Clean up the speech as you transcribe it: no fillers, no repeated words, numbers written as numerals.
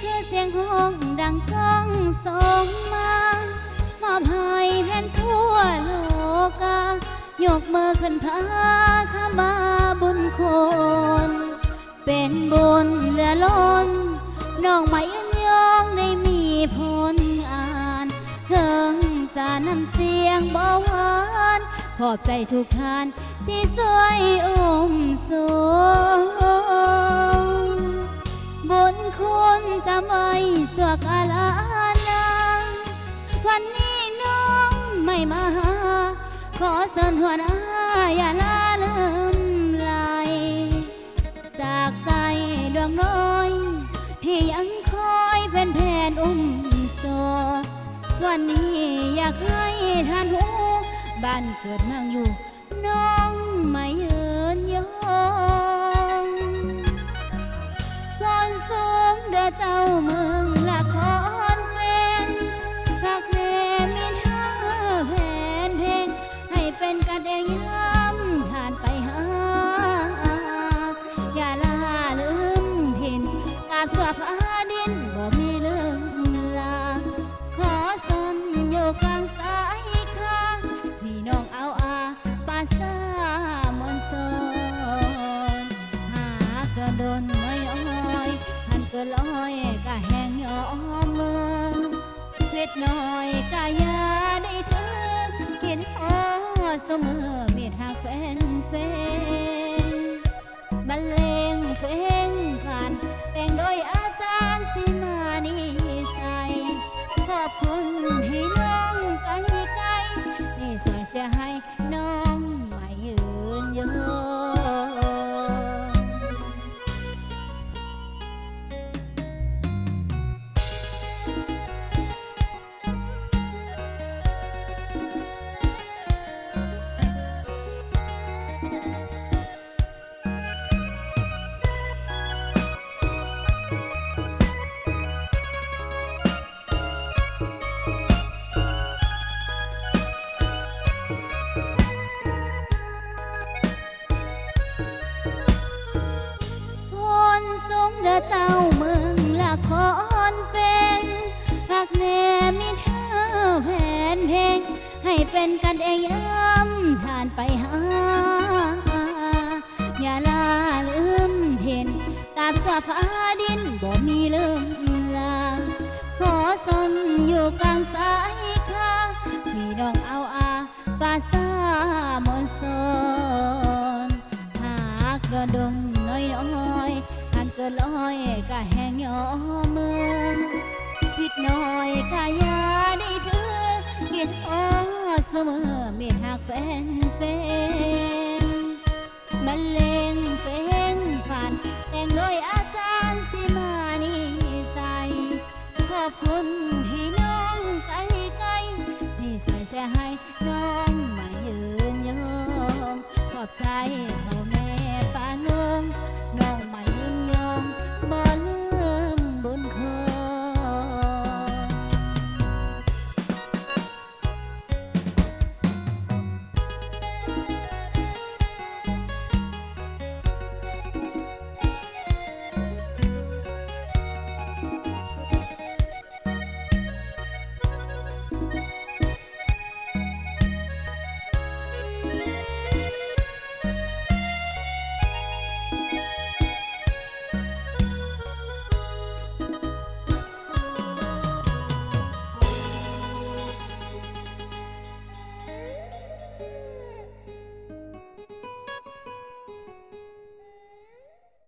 คือเสียงห้องดังก้องส่งมามอบให้แผ่นทั่วโลกายกมือขึ้นพาข้ามาบุญคนเป็นบุญเหลือล้นน้องไม่ยันยองได้มีผลอ่านเถิงจานำเสียงบ่หวานขอบใจทุกท่านที่สวยอุ้มสูงบุญคุณจะไม่สวกอาลานังวันนี้น้องไม่มาหาขอเชิญหัวหน้าอย่าลาลืมไหลจากใจดวงน้อยที่ยังคอยเป็นแผ่นอุ้มโซวันนี้อยากให้ท่านหูบ้านเกิดเมืองอยู่น้องไม่ยืนยองส่วนสูงเด้อเจ้าเมืองละครเป็นสักแค่มีเธอแผ่นเพลงให้เป็นกันเองย้ำผ่านไปหาอย่าลาลืมถิ่นกาบทั่วฟ้าดินบ่มีลืมลาขอสนอยู่กลางสายค่ะพี่น้องเอาอาปาซามนโซนหากระดนน้อยท่านก็ลอยกะแห้งยอมมือเล็ดน้อยกะยาได้ถึงกินพอเสมอเมียหากเป็นบรรเลงเพลงผ่านแต่งโดยอาจารย์สิมานิสัยขอบคุณให้น้องไกลไกลนี่สวยเสียให้น้องไม่ยืนยงสูงเด้อเจ้าเมืองละครเป็นพักแน่มีเธอแผ่นเพลงให้เป็นกันเองย้ำผ่านไปหาอย่าลาลืมเห็นตาบฟ้าฟ้าดินบ่มีลืมลาขอสนอยู่กลางสายค่ะพี่น้องเอาอาปาซามนโซนหากกระดมน้อยเกิดลอยกะแห้งยอเมืองผิดน้อยกะยาได้ถือกินอ้อเสมอเมียหักเป็นบรรเลงเพลงผ่านแต่งโดย